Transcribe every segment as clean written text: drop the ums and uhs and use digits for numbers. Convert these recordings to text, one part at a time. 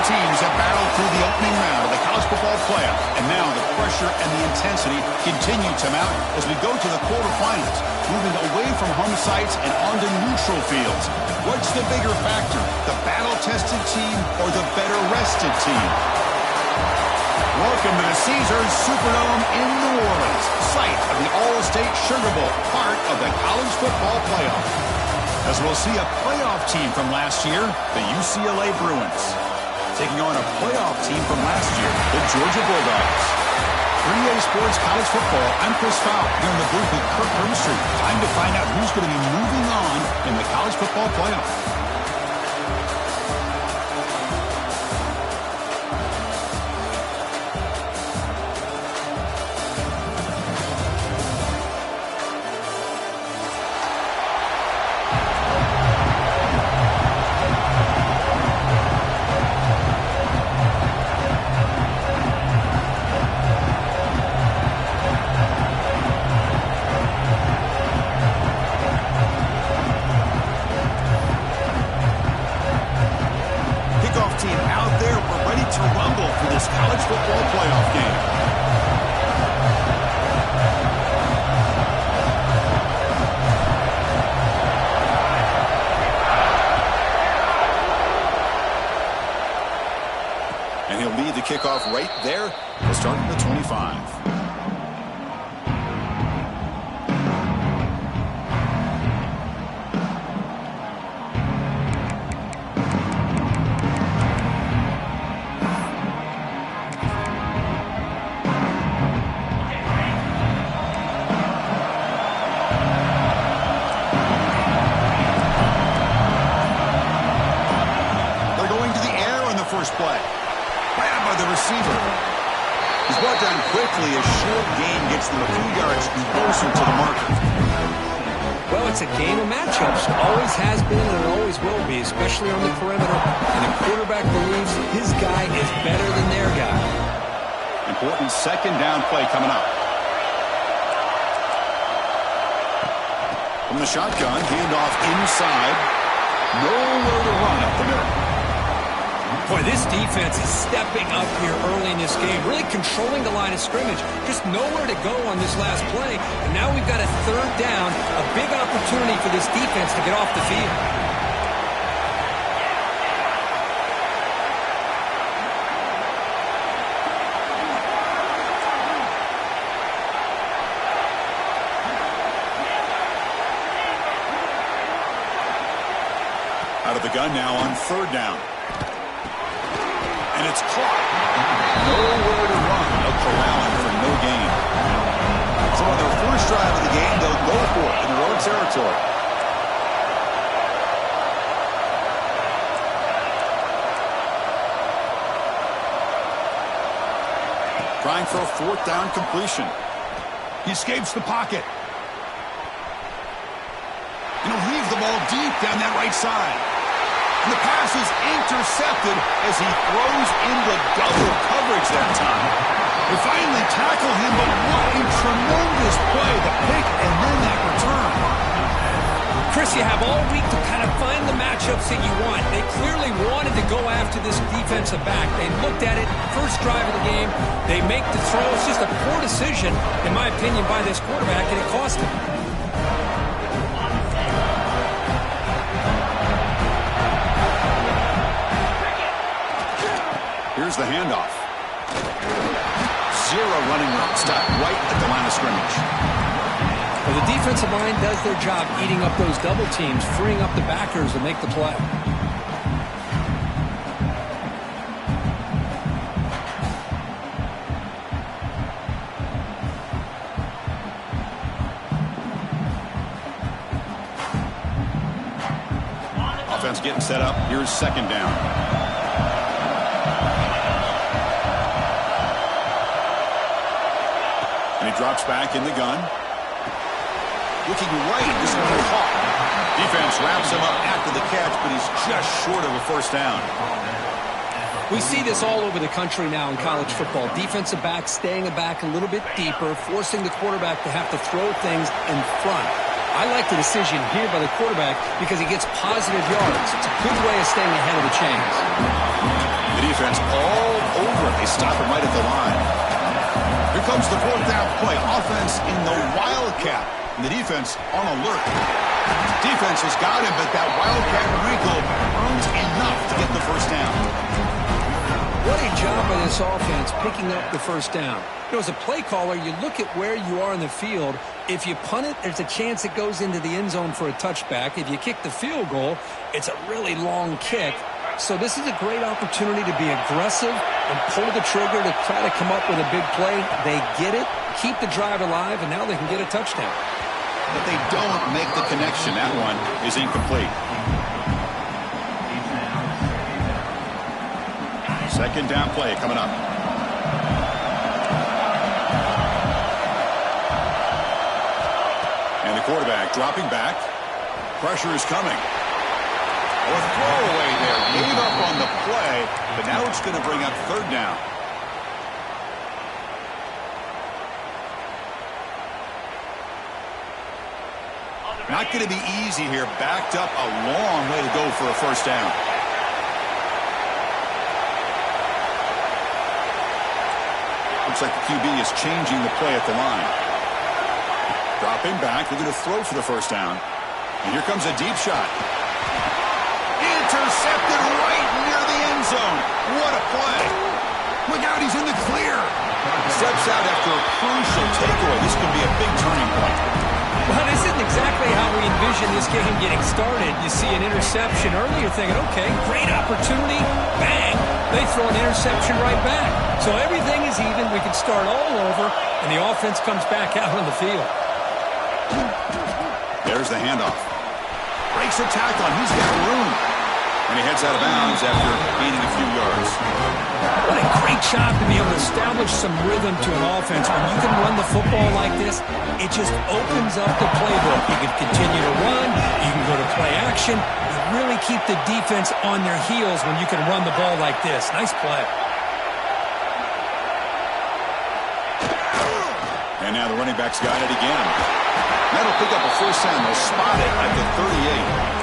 teams have battled through the opening round of the college football playoff, and now the pressure and the intensity continue to mount as we go to the quarterfinals, moving away from home sites and onto neutral fields. What's the bigger factor, the battle-tested team or the better-rested team? Welcome to the Caesars Superdome in New Orleans, site of the All-State Sugar Bowl, part of the college football playoff. As we'll see a playoff team from last year, the UCLA Bruins, taking on a playoff team from last year, the Georgia Bulldogs. 3A Sports College Football, I'm Chris Fowle, here in the booth with Kirk Broomstreet. Time to find out who's going to be moving on in the college football playoff. Kickoff right there. We'll start at the 25. They're going to the air on the first play. Grabbed by the receiver. He's brought down quickly. A short gain gets them a few yards closer to the marker. Well, it's a game of matchups. Always has been and it always will be, especially on the perimeter. And the quarterback believes his guy is better than their guy. Important second down play coming up. From the shotgun, handoff inside. Nowhere to run up the middle. Boy, this defense is stepping up here early in this game, really controlling the line of scrimmage. Just nowhere to go on this last play. And now we've got a third down, a big opportunity for this defense to get off the field. Out of the gun now on third down. And it's caught. Nowhere to run. They'll corral him for no gain. So on their first drive of the game, they'll go for it in their own territory. Trying for a fourth down completion. He escapes the pocket. And he'll heave the ball deep down that right side. And the pass is intercepted as he throws into double coverage that time. They finally tackle him, but what a tremendous play. The pick and then that return. Chris, you have all week to kind of find the matchups that you want. They clearly wanted to go after this defensive back. They looked at it, first drive of the game. They make the throw. It's just a poor decision, in my opinion, by this quarterback, and it cost him. Here's the handoff. Zero running room. Stopped right at the line of scrimmage. Well, the defensive line does their job eating up those double teams, freeing up the backers to make the play. Offense getting set up. Here's second down. And he drops back in the gun. Looking right, this one caught. Defense wraps him up after the catch, but he's just short of a first down. We see this all over the country now in college football. Defensive backs staying back a little bit deeper, forcing the quarterback to have to throw things in front. I like the decision here by the quarterback because he gets positive yards. It's a good way of staying ahead of the chains. The defense all over it. They stop him right at the line. Here comes the fourth down play. Offense in the Wildcat. And the defense on alert. Defense has got him, but that Wildcat wrinkle earns enough to get the first down. What a job by this offense picking up the first down. You know, as a play caller, you look at where you are in the field. If you punt it, there's a chance it goes into the end zone for a touchback. If you kick the field goal, it's a really long kick. So this is a great opportunity to be aggressive and pull the trigger to try to come up with a big play. They get it, keep the drive alive, and now they can get a touchdown. But they don't make the connection. That one is incomplete. Second down play coming up. And the quarterback dropping back. Pressure is coming. A throwaway there. Gave up on the play, but now it's going to bring up third down. Not going to be easy here. Backed up a long way to go for a first down. Looks like the QB is changing the play at the line. Dropping back. They're going to throw for the first down. And here comes a deep shot. Intercepted right near the end zone. What a play. Look out, he's in the clear. Steps out after a crucial takeaway. This could be a big turning point. Well, this isn't exactly how we envision this game getting started. You see an interception early, you're thinking, okay, great opportunity. Bang. They throw an interception right back. So everything is even. We can start all over, and the offense comes back out on the field. There's the handoff. Breaks a tackle, and he's got room. And he heads out of bounds after gaining a few yards. What a great job to be able to establish some rhythm to an offense. When you can run the football like this, it just opens up the playbook. You can continue to run. You can go to play action. You really keep the defense on their heels when you can run the ball like this. Nice play. And now the running back's got it again. That'll pick up a first down. They'll spot it at the 38.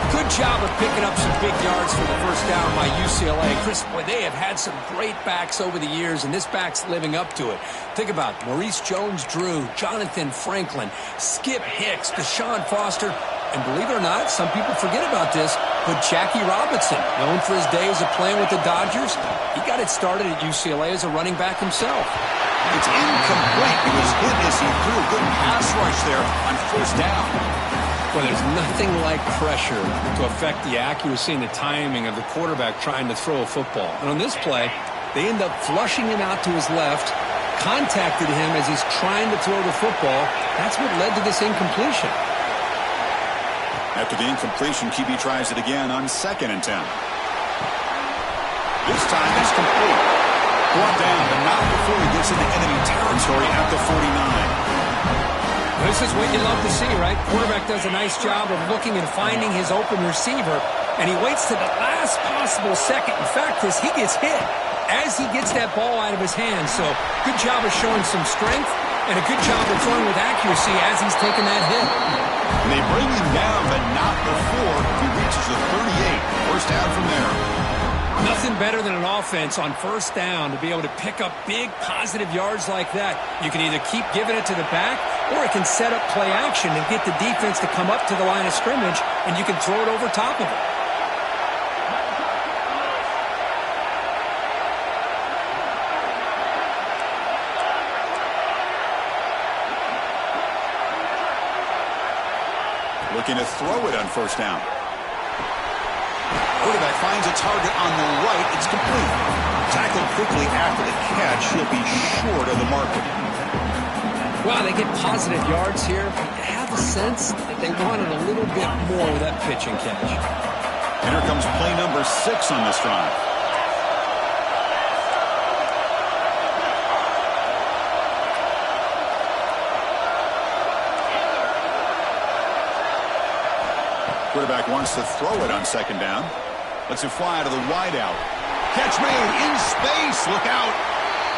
Good job of picking up some big yards for the first down by UCLA. Chris, boy, they have had some great backs over the years, and this back's living up to it. Think about Maurice Jones-Drew, Jonathan Franklin, Skip Hicks, Deshaun Foster, and believe it or not, some people forget about this, but Jackie Robinson, known for his days of playing with the Dodgers, he got it started at UCLA as a running back himself. It's incomplete. He was hit as he threw a good pass rush there on first down. Well, there's nothing like pressure to affect the accuracy and the timing of the quarterback trying to throw a football. And on this play, they end up flushing him out to his left, contacted him as he's trying to throw the football. That's what led to this incompletion. After the incompletion, QB tries it again on 2nd and 10. This time it's complete. Brought down, but not before he gets into enemy territory at the 49. This is what you love to see, right? Quarterback does a nice job of looking and finding his open receiver, and he waits to the last possible second. In fact, Chris, he gets hit as he gets that ball out of his hands. So good job of showing some strength and a good job of throwing with accuracy as he's taking that hit. And they bring him down, but not before he reaches the 38. First down from there. Nothing better than an offense on first down to be able to pick up big positive yards like that. You can either keep giving it to the back, or it can set up play action and get the defense to come up to the line of scrimmage, and you can throw it over top of it. Looking to throw it on first down. Quarterback finds a target on the right. It's complete. Tackled quickly after the catch. He'll be short of the marker. Wow, they get positive yards here. I have a sense that they wanted a little bit more with that pitch and catch. And here comes play number 6 on this drive. Quarterback wants to throw it on 2nd down. Lets it fly to the wideout. Catch made in space. Look out.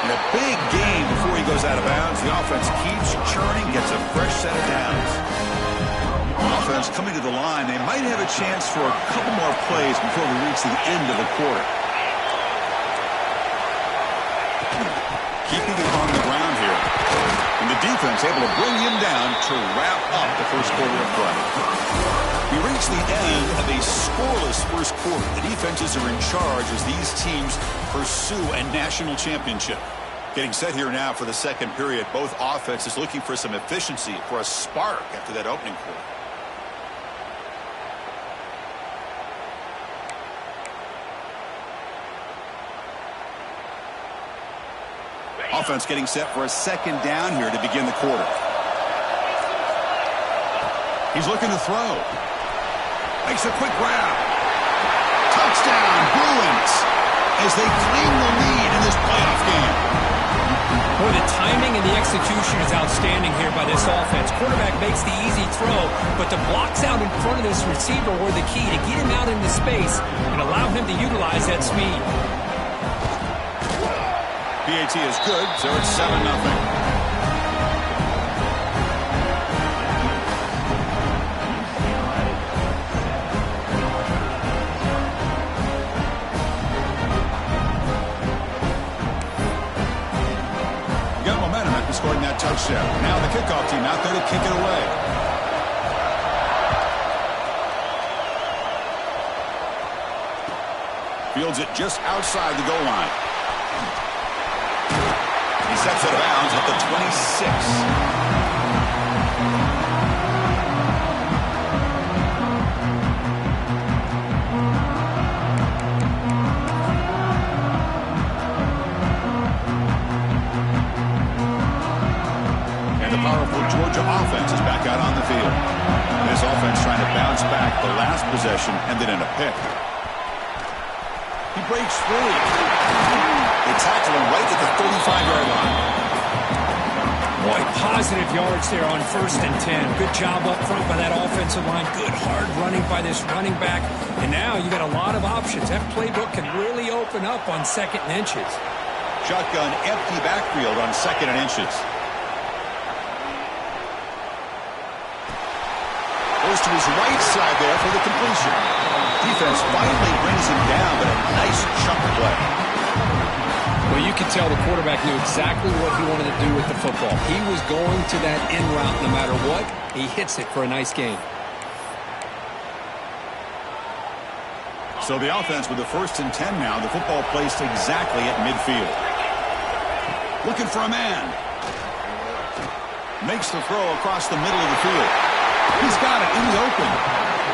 And a big gain before he goes out of bounds. The offense keeps churning, gets a fresh set of downs. offense coming to the line. They might have a chance for a couple more plays before we reach the end of the quarter. Keeping it on the ground here. And the defense able to bring him down to wrap up the first quarter of play. We reach the end of a scoreless first quarter. The defenses are in charge as these teams pursue a national championship. Getting set here now for the second period. Both offenses looking for some efficiency, for a spark after that opening quarter. Offense getting set for a second down here to begin the quarter. He's looking to throw. Makes a quick grab. Touchdown, Bruins, as they claim the lead in this playoff game. Boy, the timing and the execution is outstanding here by this offense. Quarterback makes the easy throw, but the blocks out in front of this receiver were the key to get him out into space and allow him to utilize that speed. PAT is good, so it's 7-0. Scoring that touchdown. Now the kickoff team out there to kick it away. Fields it just outside the goal line. He steps out of bounds at the 26. Georgia offense is back out on the field. This offense trying to bounce back. The last possession ended in a pick. He breaks free. They tackle him right at the 35-yard line. Boy, positive yards there on 1st and 10. Good job up front by that offensive line. Good hard running by this running back. And now you got a lot of options. That playbook can really open up on 2nd and inches. Shotgun empty backfield on 2nd and inches. Goes to his right side there for the completion. Defense finally brings him down, but a nice chunk play. Well, you can tell the quarterback knew exactly what he wanted to do with the football. He was going to that in route no matter what. He hits it for a nice gain. So the offense with the 1st and 10 now. The football placed exactly at midfield. Looking for a man. Makes the throw across the middle of the field. He's got it in the open.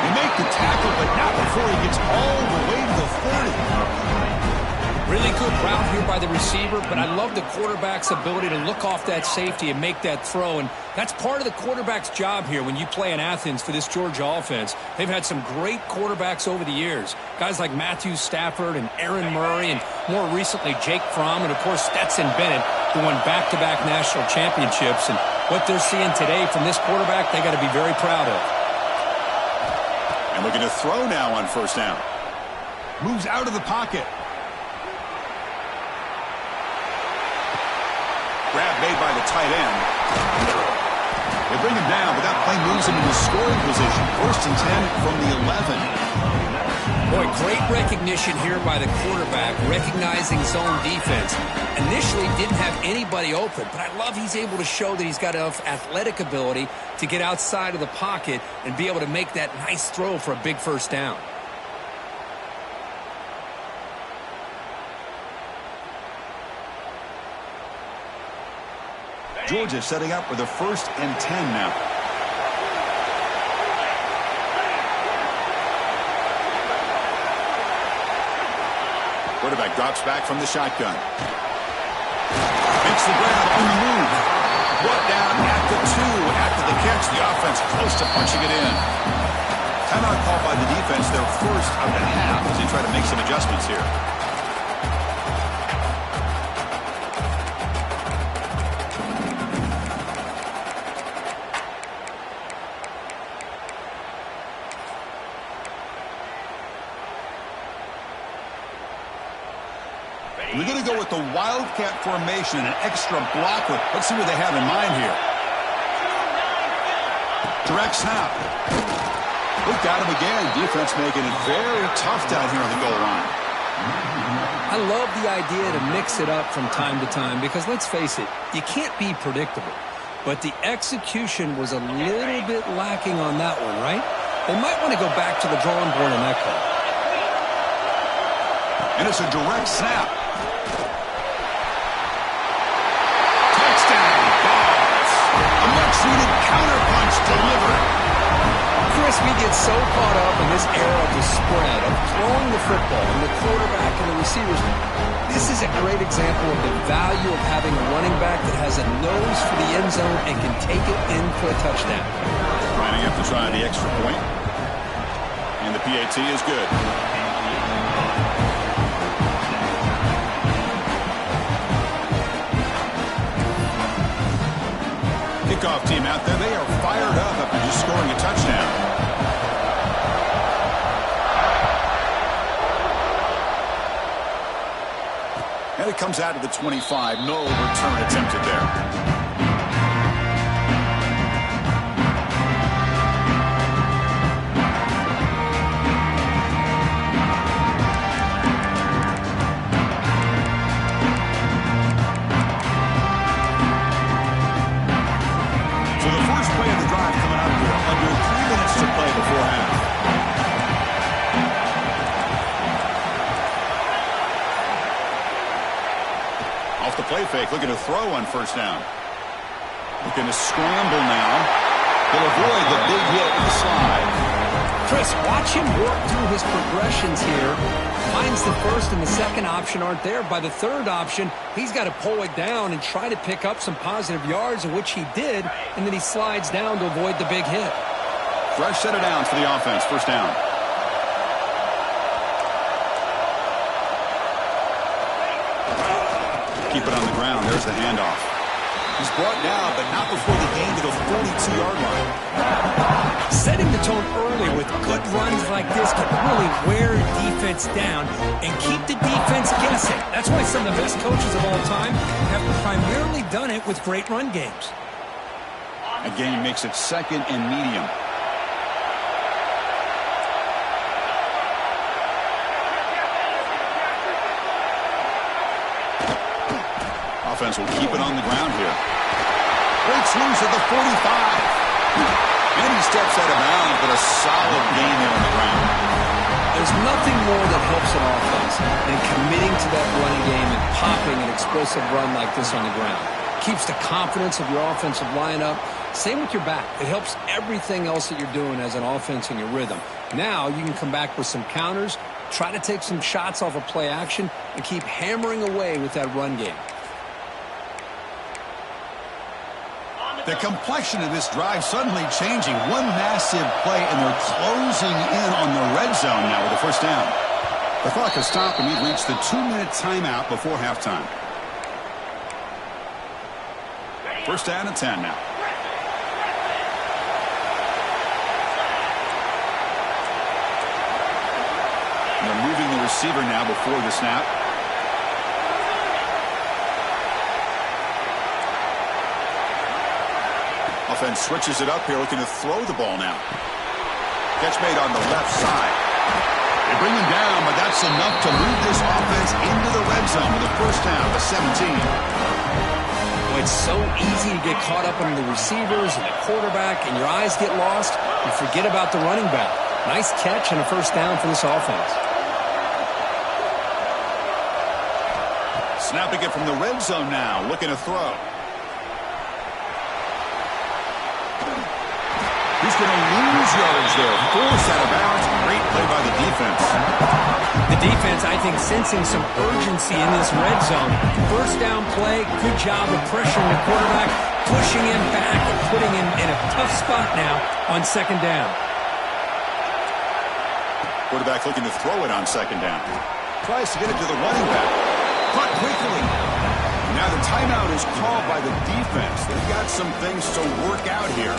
They make the tackle, but not before he gets all the way to the 30. Really good route here by the receiver, but I love the quarterback's ability to look off that safety and make that throw. And that's part of the quarterback's job here when you play in Athens for this Georgia offense. They've had some great quarterbacks over the years. Guys like Matthew Stafford and Aaron Murray, and more recently Jake Fromm, and of course Stetson Bennett, who won back-to-back national championships. And what they're seeing today from this quarterback, they got to be very proud of. And looking to throw now on 1st down. Moves out of the pocket. Grab made by the tight end. They bring him down, but that play moves him into scoring position. 1st and 10 from the 11. Boy, great recognition here by the quarterback, recognizing zone defense. Initially didn't have anybody open, but I love he's able to show that he's got enough athletic ability to get outside of the pocket and be able to make that nice throw for a big 1st down. Georgia setting up with a 1st and 10 now. Quarterback drops back from the shotgun. Makes the grab on the move. Brought down at the 2 after the catch. The offense close to punching it in. Timeout called by the defense, their 1st of the half, as they try to make some adjustments here. We're going to go with the Wildcat formation, an extra blocker. Let's see what they have in mind here. Direct snap. Look at him again. Defense making it very tough down here on the goal line. I love the idea to mix it up from time to time because, let's face it, you can't be predictable. But the execution was a little bit lacking on that one, right? They might want to go back to the drawing board on that call. And it's a direct snap. Touchdown, Balls. A much-needed counterpunch delivered. Chris, we get so caught up in this era of the spread, of throwing the football and the quarterback and the receivers. This is a great example of the value of having a running back that has a nose for the end zone and can take it in for a touchdown. Lining up to try the extra point. And the PAT is good. Kickoff team out there. They are fired up after just scoring a touchdown. And it comes out of the 25. No return attempted there. Play fake, looking to throw on first down. Looking to scramble now. He'll avoid the big hit with the slide. Chris, watch him work through his progressions here. Finds the first and the second option aren't there. By the third option, he's got to pull it down and try to pick up some positive yards, which he did, and then he slides down to avoid the big hit. Fresh set of downs for the offense. First down. Keep it on the ground. There's the handoff. He's brought down, but not before the gain to the 42-yard line. Setting the tone early with good runs like this can really wear defense down and keep the defense guessing. That's why some of the best coaches of all time have primarily done it with great run games. Again, makes it second and medium. Offense will keep it on the ground here. Breaks loose at the 45. And he steps out of bounds, but a solid gain there on the ground. There's nothing more that helps an offense than committing to that running game and popping an explosive run like this on the ground. Keeps the confidence of your offensive lineup. Same with your back. It helps everything else that you're doing as an offense in your rhythm. Now you can come back with some counters, try to take some shots off of play action, and keep hammering away with that run game. The complexion of this drive suddenly changing. One massive play, and they're closing in on the red zone now with a first down. The clock has stopped, and we've reached the 2-minute timeout before halftime. First down and 10 now. And they're moving the receiver now before the snap. Offense switches it up here, looking to throw the ball now. Catch made on the left side. They bring him down, but that's enough to move this offense into the red zone with a first down to 17. Well, it's so easy to get caught up in the receivers and the quarterback, and your eyes get lost. You forget about the running back. Nice catch and a first down for this offense. Snapping it from the red zone now, looking to throw. He's going to lose yards there. Forced out of bounds. Great play by the defense. The defense, I think, sensing some urgency in this red zone. First down play, good job of pressuring the quarterback, pushing him back and putting him in a tough spot now on second down. Quarterback looking to throw it on second down. Tries to get it to the running back. Caught quickly. Now the timeout is called by the defense. They've got some things to work out here.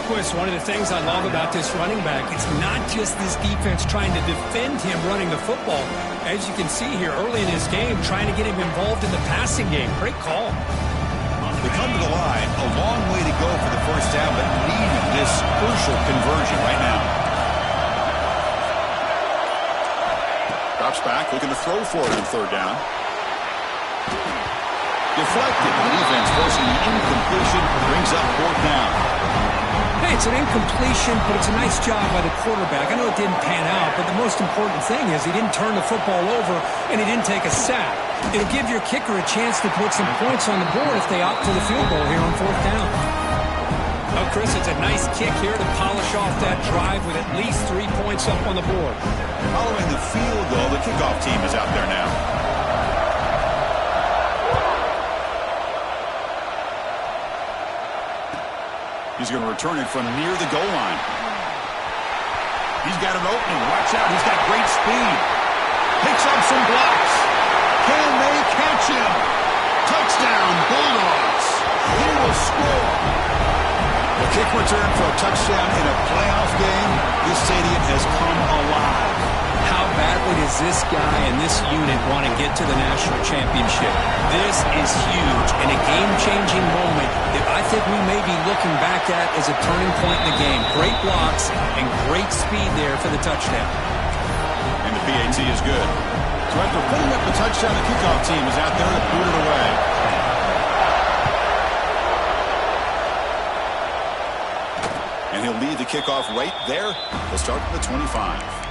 Chris, one of the things I love about this running back, it's not just this defense trying to defend him running the football. As you can see here early in this game, trying to get him involved in the passing game. Great call. They come to the line. A long way to go for the first down, but need this crucial conversion right now. Drops back, looking to throw for it on third down. Deflected. The defense forcing the incompletion. Brings up fourth down. Hey, it's an incompletion, but it's a nice job by the quarterback. I know it didn't pan out, but the most important thing is he didn't turn the football over and he didn't take a sack. It'll give your kicker a chance to put some points on the board if they opt for the field goal here on fourth down. Oh, Chris, it's a nice kick here to polish off that drive with at least 3 points up on the board. Following the field goal, the kickoff team is out there now. He's going to return it from near the goal line. He's got an opening. Watch out. He's got great speed. Picks up some blocks. Can they catch him? Touchdown, Bulldogs. He will score. The kick return for a touchdown in a playoff game. This stadium has come alive. How badly does this guy and this unit want to get to the national championship? This is huge and a game-changing moment that I think we may be looking back at as a turning point in the game. Great blocks and great speed there for the touchdown. And the PAT is good. So after putting up the touchdown, the kickoff team is out there to boot it away. And he'll lead the kickoff right there. He'll start at the 25.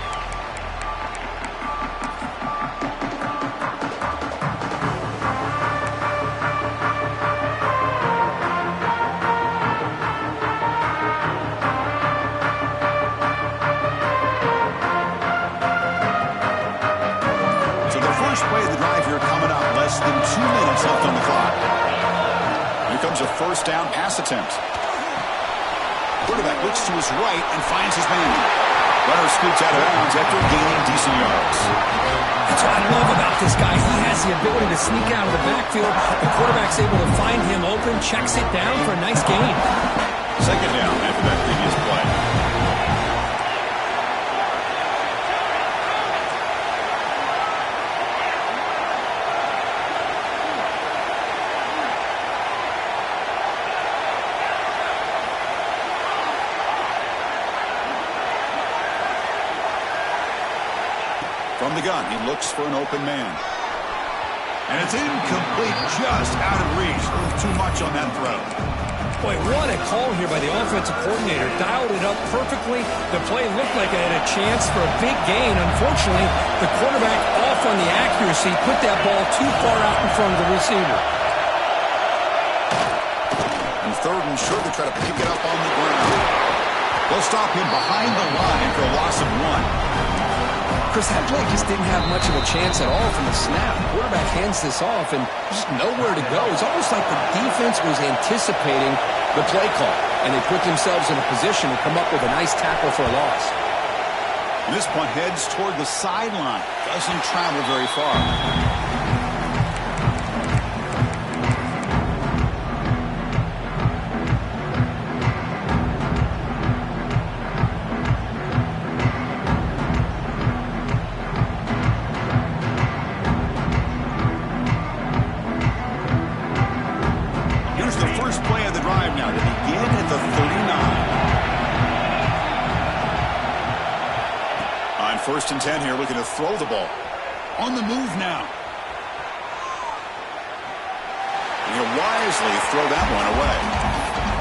Less than 2 minutes left on the clock. Here comes a first down pass attempt. Quarterback looks to his right and finds his man. Runner scoots out of bounds after gaining decent yards. That's what I love about this guy. He has the ability to sneak out of the backfield. The quarterback's able to find him open, checks it down for a nice gain. Second down after that previous play. From the gun, he looks for an open man. And it's incomplete, just out of reach. Too much on that throw. Boy, what a call here by the offensive coordinator. Dialed it up perfectly. The play looked like it had a chance for a big gain. Unfortunately, the quarterback off on the accuracy, put that ball too far out in front of the receiver. And third and short, they try to pick it up on the ground. They'll stop him behind the line for a loss of 1. Chris, that play just didn't have much of a chance at all from the snap. The quarterback hands this off and just nowhere to go. It's almost like the defense was anticipating the play call, and they put themselves in a position to come up with a nice tackle for a loss. And this punt heads toward the sideline. Doesn't travel very far. First and 10 here, looking to throw the ball. On the move now. And he'll wisely throw that one away.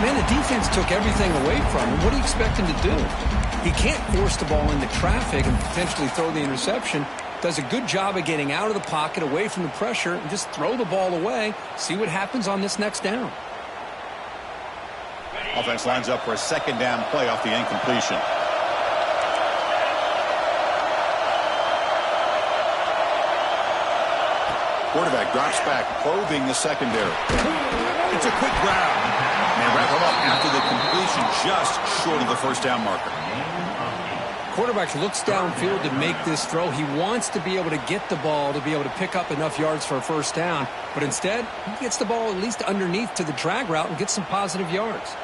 Man, the defense took everything away from him. What do you expect him to do? He can't force the ball into traffic and potentially throw the interception. Does a good job of getting out of the pocket, away from the pressure, and just throw the ball away. See what happens on this next down. Offense lines up for a second down play off the incompletion. Quarterback drops back, probing the secondary. It's a quick grab. And they wrap him up after the completion, just short of the first down marker. Quarterback looks downfield to make this throw. He wants to be able to get the ball to be able to pick up enough yards for a first down. But instead, he gets the ball at least underneath to the drag route and gets some positive yards.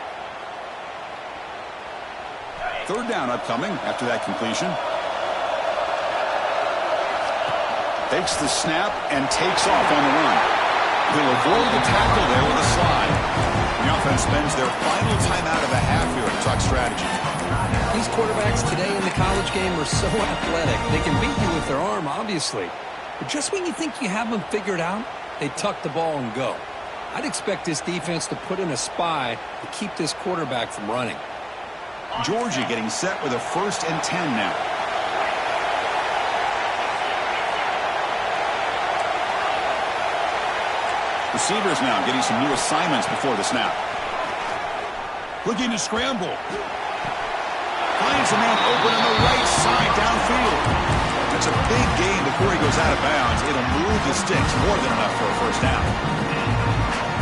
Third down upcoming after that completion. Takes the snap and takes off on the run. He'll avoid the tackle there with a slide. The offense spends their final timeout of the half here to talk strategy. These quarterbacks today in the college game are so athletic. They can beat you with their arm, obviously. But just when you think you have them figured out, they tuck the ball and go. I'd expect this defense to put in a spy to keep this quarterback from running. Georgia getting set with a 1st and 10 now. Receivers now getting some new assignments before the snap. Looking to scramble. Finds a man open on the right side downfield. That's a big gain before he goes out of bounds. It'll move the sticks more than enough for a 1st down.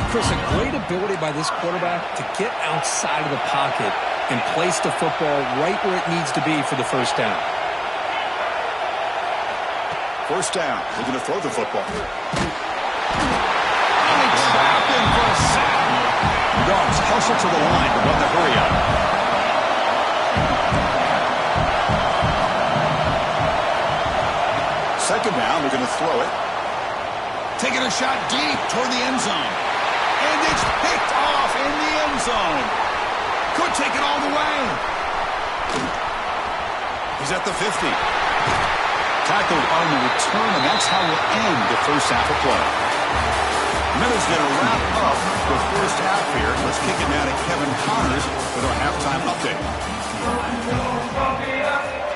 Chris, a great ability by this quarterback to get outside of the pocket and place the football right where it needs to be for the 1st down. 1st down. Looking to throw the football. Trapped in for a sack. Dogs hustle to the line to run the hurry up. Second down, they're going to throw it. Taking a shot deep toward the end zone. And it's picked off in the end zone. Could take it all the way. He's at the 50. Tackled on the return, and that's how we'll end the 1st half of play. Miller's going to wrap up the 1st half here. Let's kick it now to Kevin Connors with our halftime update.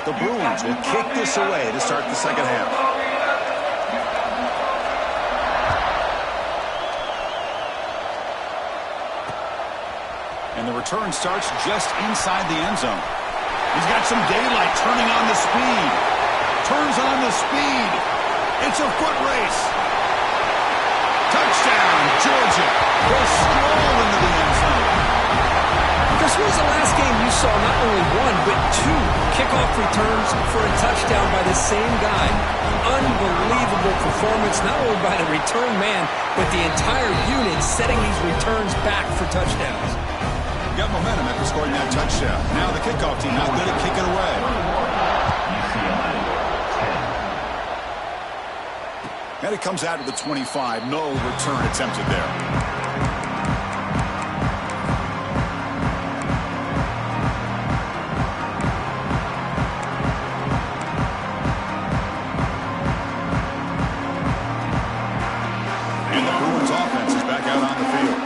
The Bruins will kick this away to start the 2nd half. And the return starts just inside the end zone. He's got some daylight turning on the speed. Turns on the speed. It's a foot race. Touchdown, Georgia. Will stroll into the end zone. Chris, when was the last game you saw not only 1, but 2 kickoff returns for a touchdown by the same guy? Unbelievable performance, not only by the return man, but the entire unit setting these returns back for touchdowns. Got momentum after scoring that touchdown. Now the kickoff team not good at kicking away. And it comes out to the 25. No return attempted there. And the Bruins offense is back out on the field.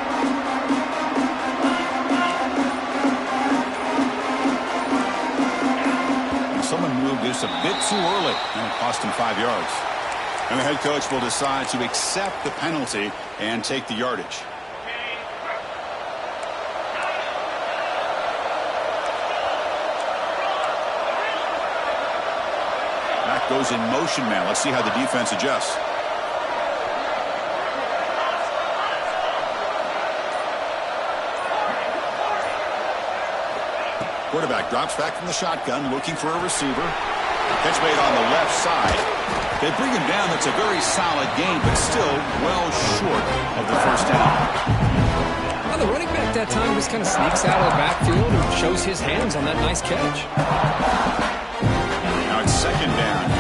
And someone moved this a bit too early, and it cost him 5 yards. And the head coach will decide to accept the penalty and take the yardage. Back goes in motion now. Let's see how the defense adjusts. Quarterback drops back from the shotgun, looking for a receiver. Catch made on the left side. They bring him down. That's a very solid game, but still well short of the 1st down. Well, the running back that time just kind of sneaks out of the backfield and shows his hands on that nice catch. Now it's 2nd down.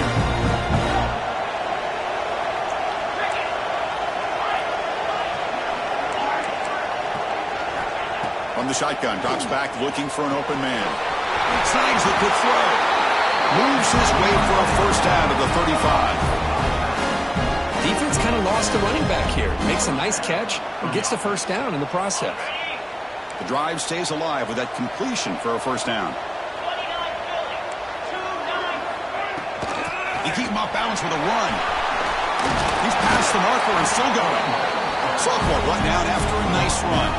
From the shotgun, drops back looking for an open man. Snags the good throw. Moves his way for a 1st down to the 35. Defense kind of lost the running back here. Makes a nice catch and gets the 1st down in the process. The drive stays alive with that completion for a 1st down. They keep him off balance with a run. He's past the marker and still going. Sophomore run down after a nice run.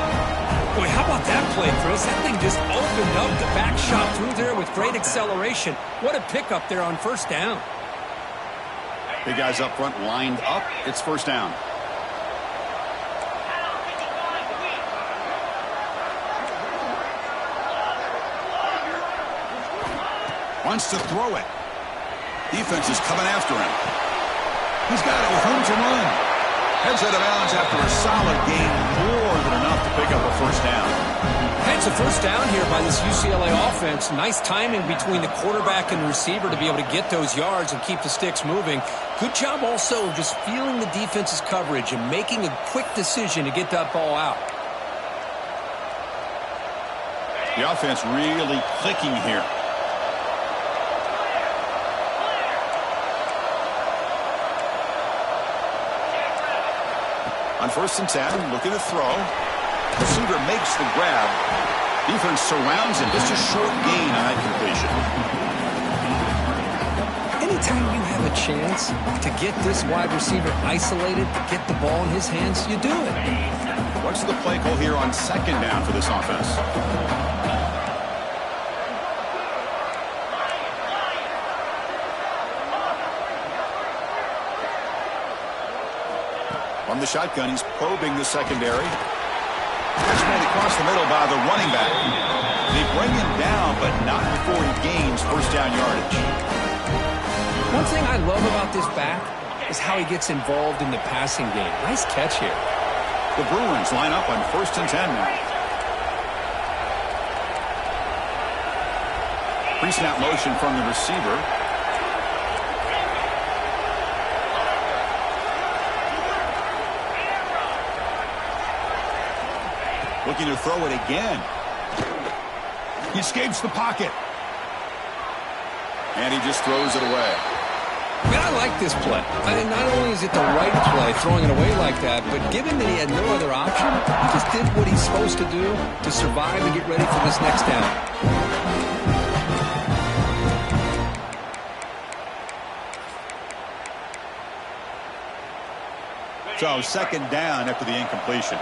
Boy, how about that play, Chris? That thing just opened up the back shot through there with great acceleration. What a pickup there on 1st down. Big guys up front lined up. It's 1st down. Wants to throw it. Defense is coming after him. He's got it with room to run. Heads out of bounds after a solid gain, more than enough to pick up a 1st down. It's a 1st down here by this UCLA offense. Nice timing between the quarterback and the receiver to be able to get those yards and keep the sticks moving. Good job also of just feeling the defense's coverage and making a quick decision to get that ball out. The offense really clicking here. On 1st and 10, looking to throw. Receiver makes the grab. Defense surrounds him. Just a short gain on that completion. Anytime you have a chance to get this wide receiver isolated, to get the ball in his hands, you do it. What's the play call here on 2nd down for this offense? From the shotgun, he's probing the secondary. Catch made across the middle by the running back. They bring him down, but not before he gains 1st down yardage. One thing I love about this back is how he gets involved in the passing game. Nice catch here. The Bruins line up on 1st and 10 now. Pre-snap motion from the receiver. Looking to throw it again. He escapes the pocket. And he just throws it away. Man, I like this play. I mean, not only is it the right play, throwing it away like that, but given that he had no other option, he just did what he's supposed to do to survive and get ready for this next down. So 2nd down after the incompletion.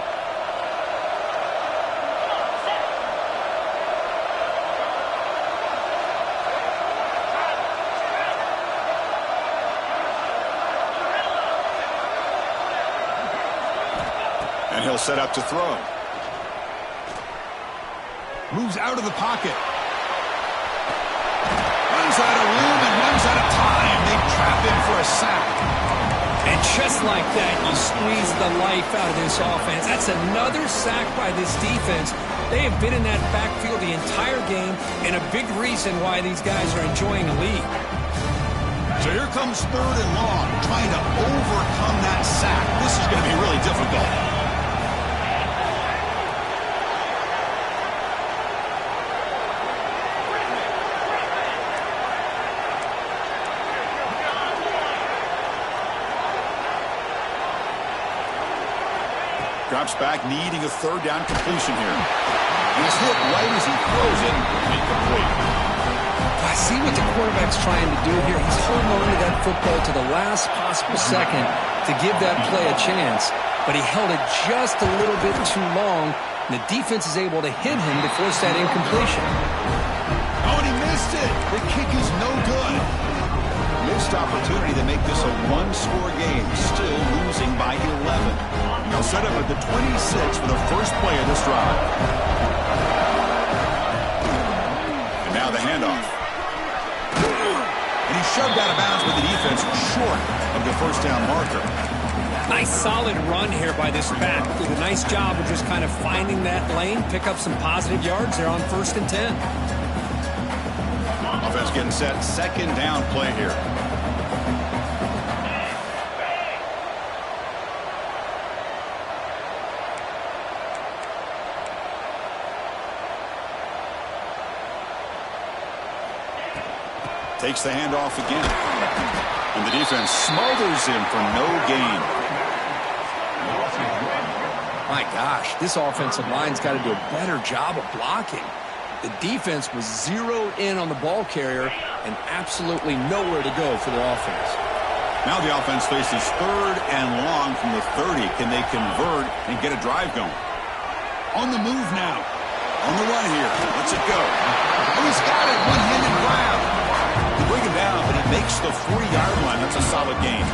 And he'll set up to throw. Moves out of the pocket. Runs out of room and runs out of time. They trap him for a sack. And just like that, you squeeze the life out of this offense. That's another sack by this defense. They have been in that backfield the entire game, and a big reason why these guys are enjoying a lead. So here comes 3rd and long, trying to overcome that sack. This is going to be really difficult. Drops back, needing a 3rd down completion here. He's hit right as he throws it. Incomplete. I see what the quarterback's trying to do here. He's holding on to that football to the last possible second to give that play a chance. But he held it just a little bit too long, and the defense is able to hit him to force that incompletion. Oh, and he missed it. The kick is no good. Missed opportunity to make this a one-score game, still losing by 11. They'll set up at the 26 for the first play of this drive. And now the handoff. And he's shoved out of bounds with the defense short of the 1st down marker. Nice solid run here by this back. Did a nice job of just kind of finding that lane, pick up some positive yards there on 1st and 10. Offense getting set, 2nd down play here. Takes the handoff again. And the defense smothers him for no gain. My gosh, this offensive line's got to do a better job of blocking. The defense was zeroed in on the ball carrier and absolutely nowhere to go for the offense. Now the offense faces 3rd and long from the 30. Can they convert and get a drive going? On the move now. On the run here. Let's it go. Oh, he's got it. One-handed grab. They bring him down, but he makes the 40-yard line. That's a solid gain.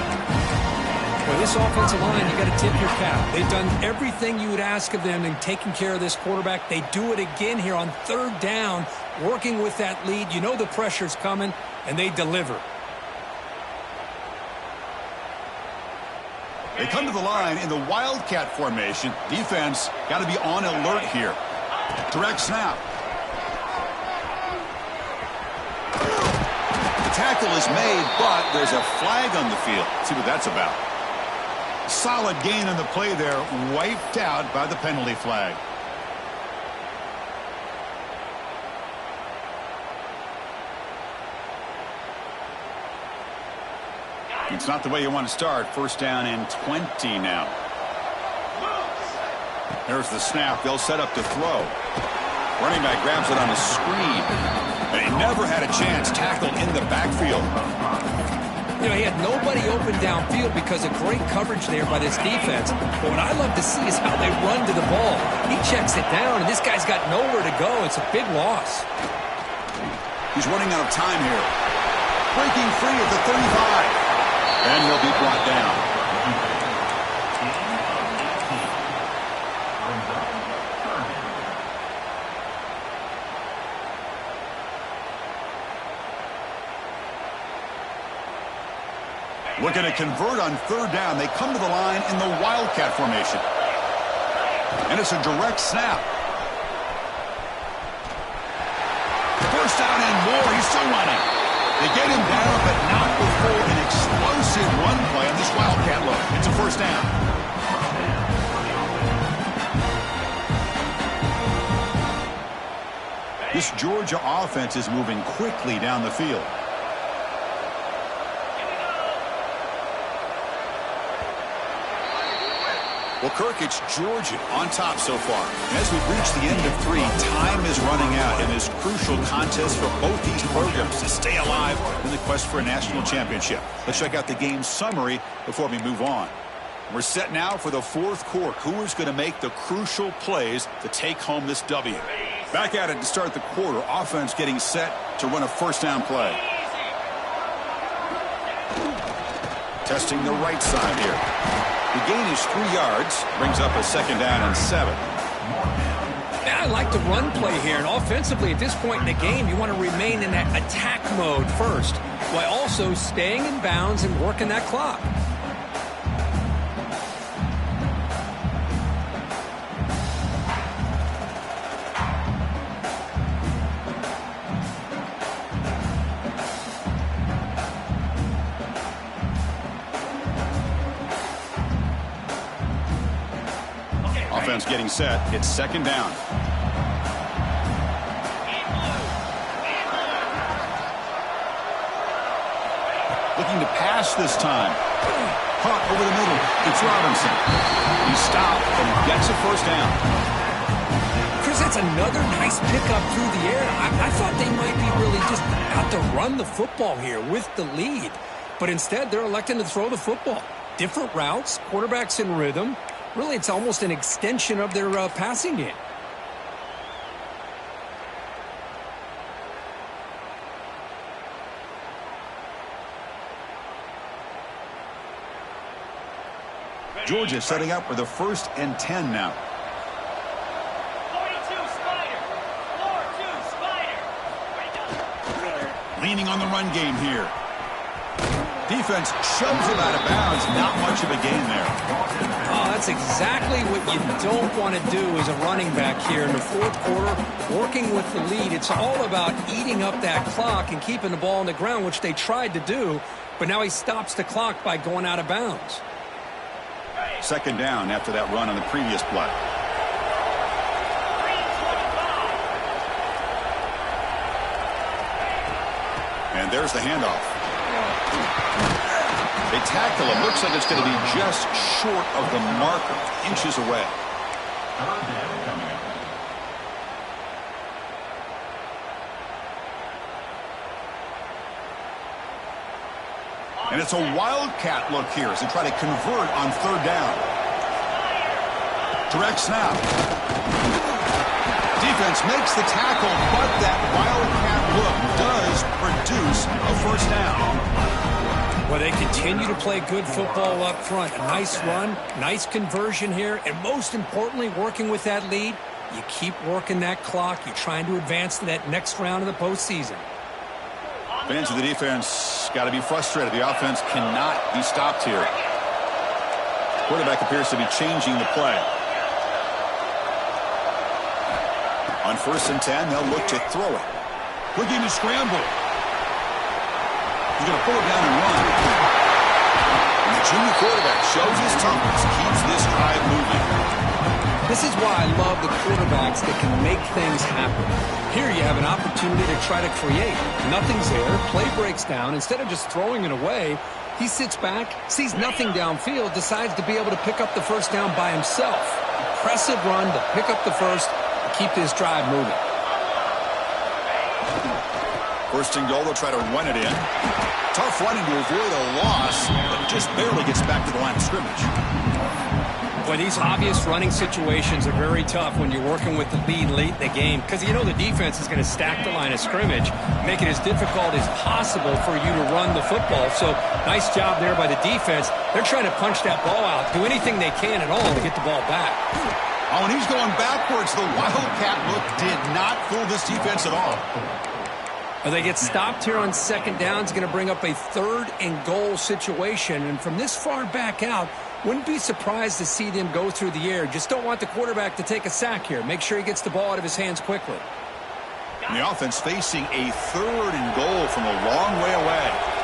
For this offensive line, you got to tip your cap. They've done everything you would ask of them in taking care of this quarterback. They do it again here on 3rd down, working with that lead. You know the pressure's coming, and they deliver. They come to the line in the Wildcat formation. Defense got to be on alert here. Direct snap. The tackle is made, but there's a flag on the field. Let's see what that's about. Solid gain on the play there, wiped out by the penalty flag. It's not the way you want to start. 1st down and 20 now. There's the snap. They'll set up to throw. Running back grabs it on a screen. And he never had a chance tackled in the backfield. You know, he had nobody open downfield because of great coverage there by this defense. But what I love to see is how they run to the ball. He checks it down, and this guy's got nowhere to go. It's a big loss. He's running out of time here. Breaking free at the 35. And he'll be brought down. Looking to convert on third down. They come to the line in the Wildcat formation. And it's a direct snap. First down and more. He's still running. They get him down, but not before an explosive run play on this Wildcat look. It's a first down. This Georgia offense is moving quickly down the field. Well, Kirk, it's Georgia on top so far. And as we've reached the end of 3, time is running out in this crucial contest for both these programs to stay alive in the quest for a national championship. Let's check out the game summary before we move on. We're set now for the fourth quarter. Who is going to make the crucial plays to take home this W? Back at it to start the quarter. Offense getting set to run a first down play. Testing the right side here. The gain is 3 yards, brings up a second down and 7. I like the run play here, and offensively at this point in the game, you want to remain in that attack mode first, while also staying in bounds and working that clock. Offense getting set. It's second down. Looking to pass this time. Caught over the middle. It's Robinson. He stopped and gets a first down. Chris, that's another nice pickup through the air. I thought they might be really just out to run the football here with the lead. But instead, they're electing to throw the football. Different routes, quarterbacks in rhythm. Really, it's almost an extension of their passing game. Georgia setting up for the 1st and 10 now. 42 Spider. 4-2 Spider. Leaning on the run game here. Defense shoves him out of bounds. Not much of a gain there. Oh, that's exactly what you don't want to do as a running back here in the fourth quarter, working with the lead. It's all about eating up that clock and keeping the ball on the ground, which they tried to do, but now he stops the clock by going out of bounds. Second down after that run on the previous play. And there's the handoff. They tackle him. Looks like it's going to be just short of the marker, inches away. And it's a wildcat look here as they try to convert on third down. Direct snap. Defense makes the tackle, but that wildcat look does produce a first down. Well, they continue to play good football up front. A nice run, nice conversion here, and most importantly, working with that lead, you keep working that clock. You're trying to advance to that next round of the postseason. Fans of the defense got to be frustrated. The offense cannot be stopped here. Quarterback appears to be changing the play. On 1st and 10, they'll look to throw it. Looking to scramble. He's going to pull it down and run. And the junior quarterback shows his toughness, keeps this drive moving. This is why I love the quarterbacks that can make things happen. Here you have an opportunity to try to create. Nothing's there. Play breaks down. Instead of just throwing it away, he sits back, sees nothing downfield, decides to be able to pick up the first down by himself. impressive run to pick up the first and keep this drive moving. First and goal, they'll try to run it in. Tough running to avoid a loss, but just barely gets back to the line of scrimmage. Boy, these obvious running situations are very tough when you're working with the lead late in the game, because you know the defense is going to stack the line of scrimmage, make it as difficult as possible for you to run the football. So nice job there by the defense. They're trying to punch that ball out, do anything they can at all to get the ball back. Oh, and he's going backwards. The Wildcat look did not fool this defense at all. Well, they get stopped here on second down. It's going to bring up a 3rd and goal situation. And from this far back out, wouldn't be surprised to see them go through the air. Just don't want the quarterback to take a sack here. Make sure he gets the ball out of his hands quickly. And the offense facing a 3rd and goal from a long way away.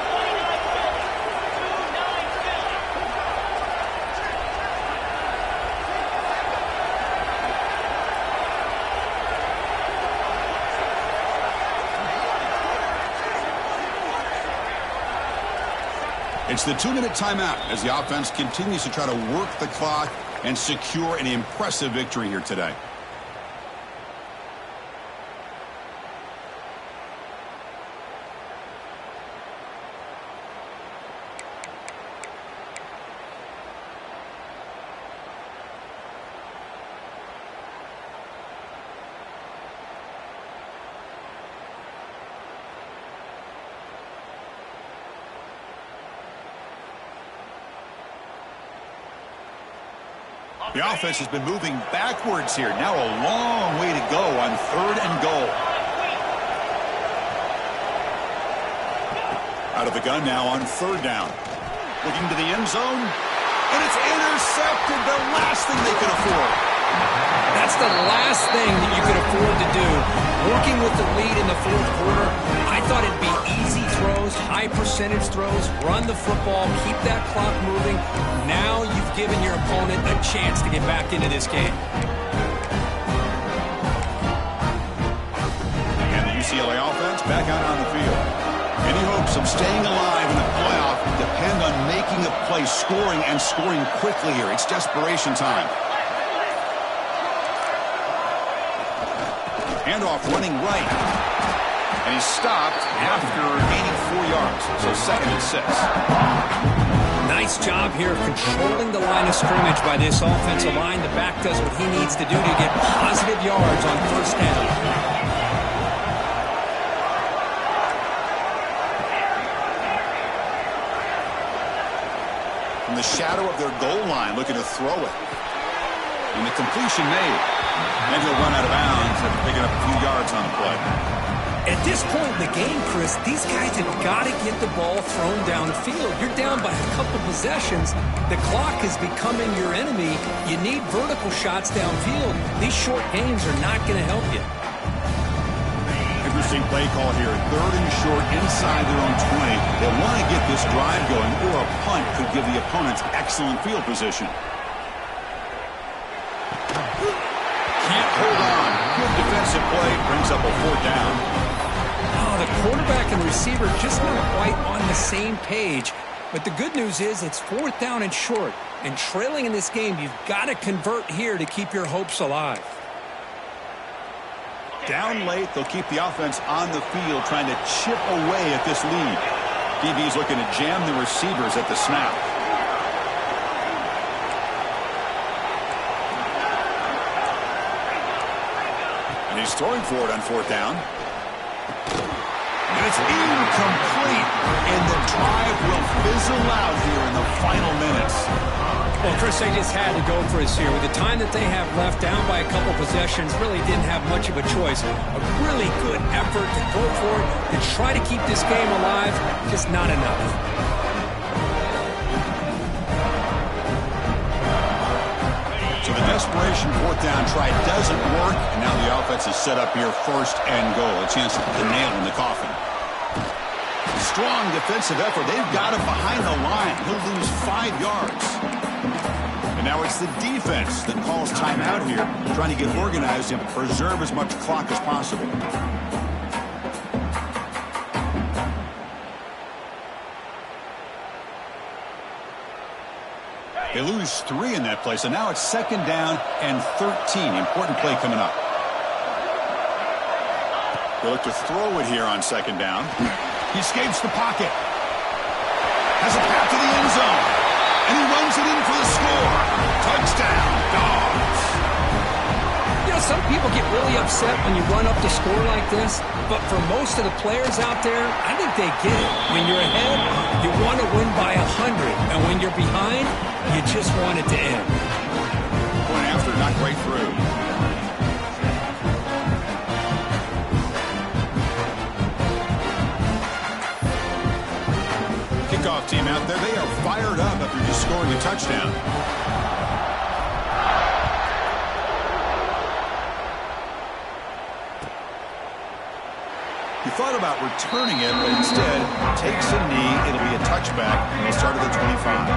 It's the 2-minute timeout as the offense continues to try to work the clock and secure an impressive victory here today. The offense has been moving backwards here. Now a long way to go on 3rd and goal. Out of the gun now on 3rd down. Looking to the end zone. And it's intercepted. The last thing they could afford. That's the last thing that you could afford to do. Working with the lead in the 4th quarter, I thought it'd be easy throws, high percentage throws, run the football, keep that clock moving. Now you've given your opponent a chance to get back into this game. And the UCLA offense back out on the field. Any hopes of staying alive in the playoff depend on making a play, scoring, and scoring quickly here. It's desperation time. Handoff running right. And he's stopped after gaining 4 yards. So 2nd and 6. Nice job here of controlling the line of scrimmage by this offensive line. The back does what he needs to do to get positive yards on 1st down. From the shadow of their goal line, looking to throw it. And the completion made. And he'll run out of bounds after picking up a few yards on the play. At this point in the game, Chris, these guys have got to get the ball thrown downfield. You're down by a couple possessions. The clock is becoming your enemy. You need vertical shots downfield. These short games are not going to help you. Interesting play call here. 3rd and short inside their own 20. They want to get this drive going, or a punt could give the opponents excellent field position. Can't hold on. Good defensive play. Brings up a 4th down. Oh, the quarterback and receiver just not quite on the same page. But the good news is it's 4th down and short. And trailing in this game, you've got to convert here to keep your hopes alive. Down late, they'll keep the offense on the field trying to chip away at this lead. DB's looking to jam the receivers at the snap. And he's throwing for it on 4th down. And it's incomplete. And the drive will fizzle out here in the final minutes. Well, Chris, they just had to go for us here. With the time that they have left, down by a couple possessions, really didn't have much of a choice. A really good effort to go for it, to try to keep this game alive, just not enough. So the desperation 4th down try doesn't work, and now the offense is set up here 1st and goal. A chance to put the nail in the coffin. Strong defensive effort. They've got him behind the line. He'll lose 5 yards. And now it's the defense that calls timeout here, trying to get organized and preserve as much clock as possible. They lose 3 in that play, so now it's 2nd down and 13. Important play coming up. They look to throw it here on 2nd down. He escapes the pocket. Has a path to the end zone. And he runs it in for the score. Touchdown, Dogs. You know, some people get really upset when you run up the score like this, but for most of the players out there, I think they get it. When you're ahead, you want to win by 100, and when you're behind, you just want it to end. Point after, not quite through. Kickoff team out there, they are fired up after just scoring a touchdown. He thought about returning it, but instead takes a knee. It'll be a touchback. He'll start at the 25.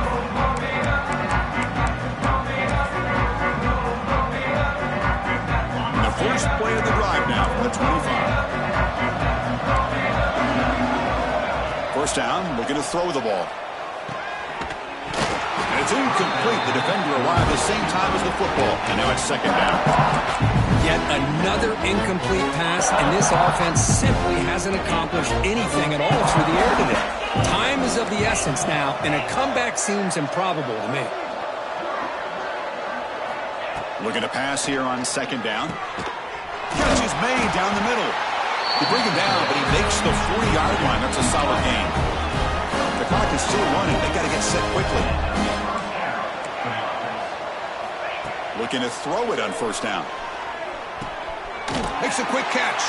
The first play of the drive now from the 25. First down, looking to throw the ball. And it's incomplete. The defender arrived at the same time as the football. And now it's 2nd down. Yet another incomplete pass, and this offense simply hasn't accomplished anything at all through the air today. Time is of the essence now, and a comeback seems improbable to me. Looking to pass here on 2nd down. Catch is made down the middle. They bring him down, but he makes the 40-yard line. That's a solid gain. The clock is still running. They got to get set quickly. Looking to throw it on 1st down. Makes a quick catch.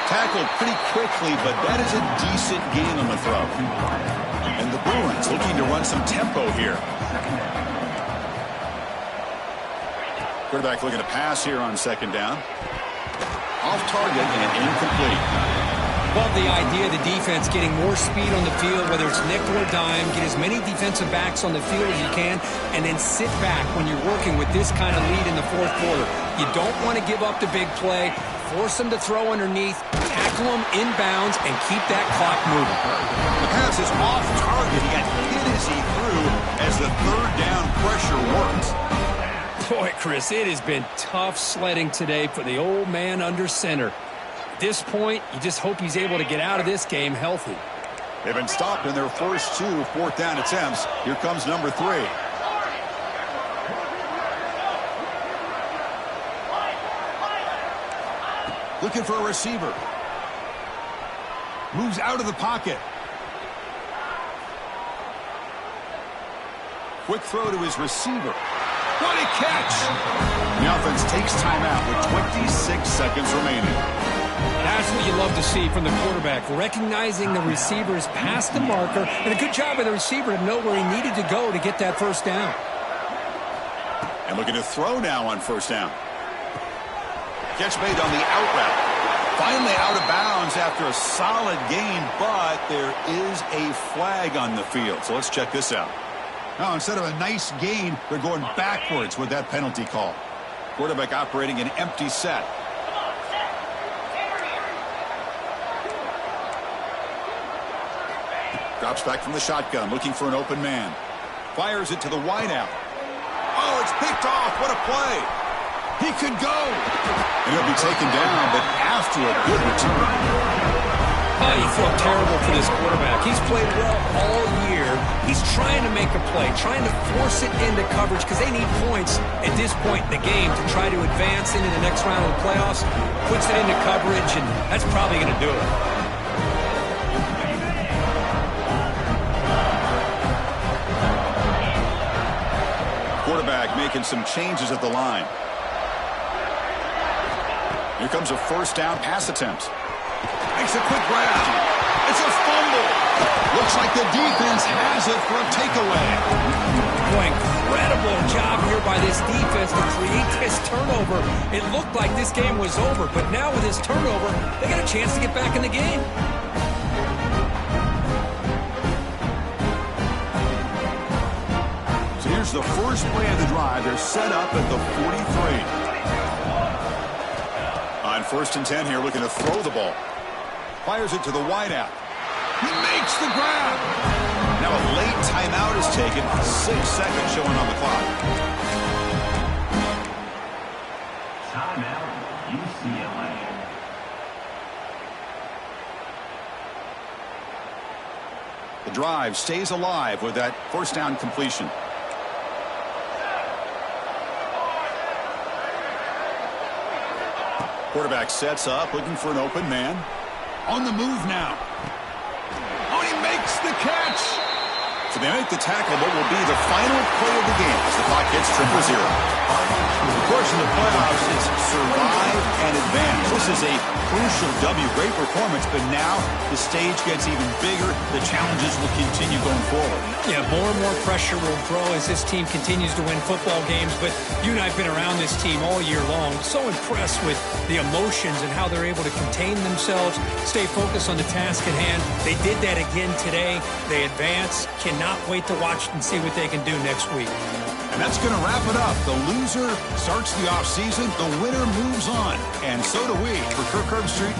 Tackled pretty quickly, but that is a decent gain on the throw. And the Bruins looking to run some tempo here. Quarterback looking to pass here on 2nd down. Off target and incomplete. Love the idea of the defense getting more speed on the field, whether it's nickel or dime. Get as many defensive backs on the field as you can, and then sit back when you're working with this kind of lead in the 4th quarter. You don't want to give up the big play. Force them to throw underneath, tackle them inbounds, and keep that clock moving. The pass is off target. He got hit as he threw as the 3rd down pressure worked. Boy, Chris, it has been tough sledding today for the old man under center. At this point, you just hope he's able to get out of this game healthy. They've been stopped in their first 2 4th down attempts. Here comes number 3. Looking for a receiver. Moves out of the pocket. Quick throw to his receiver. What a catch! The offense takes timeout with 26 seconds remaining. That's what you love to see from the quarterback, recognizing the receivers past the marker, and a good job of the receiver to know where he needed to go to get that 1st down. And looking to throw now on 1st down. Catch made on the out route. Finally out of bounds after a solid gain, but there is a flag on the field. So let's check this out. Now, instead of a nice gain, they're going backwards with that penalty call. Quarterback operating an empty set. Drops back from the shotgun, looking for an open man. Fires it to the wideout. Oh, it's picked off. What a play. He could go. And he'll be taken down, but after a good return. Oh, you feel terrible for this quarterback. He's played well all year. He's trying to make a play, trying to force it into coverage because they need points at this point in the game to try to advance into the next round of the playoffs. Puts it into coverage, and that's probably going to do it. Quarterback making some changes at the line. Here comes a 1st down pass attempt. Makes a quick grab. It's a fumble. Looks like the defense has it for a takeaway. Boy, incredible job here by this defense to create this turnover. It looked like this game was over, but now with this turnover, they got a chance to get back in the game. So here's the first play of the drive. They're set up at the 43. On 1st and 10 here, looking to throw the ball. Fires it to the wideout. He makes the grab. Now a late timeout is taken. 6 seconds showing on the clock. Timeout, UCLA. The drive stays alive with that first down completion. Quarterback sets up, looking for an open man. On the move now. Oh, he makes the catch. So they make the tackle, but will be the final play of the game as the clock hits 0-0. Of course, in the playoffs, it's survive and advance. This is a crucial W. Great performance, but now the stage gets even bigger. The challenges will continue going forward. Yeah, more and more pressure will grow as this team continues to win football games. But you and I have been around this team all year long. So impressed with the emotions and how they're able to contain themselves, stay focused on the task at hand. They did that again today. They advance. Cannot wait to watch and see what they can do next week. And that's going to wrap it up. The loser starts the offseason. The winner moves on. And so do we. For Kirk Herbstreit,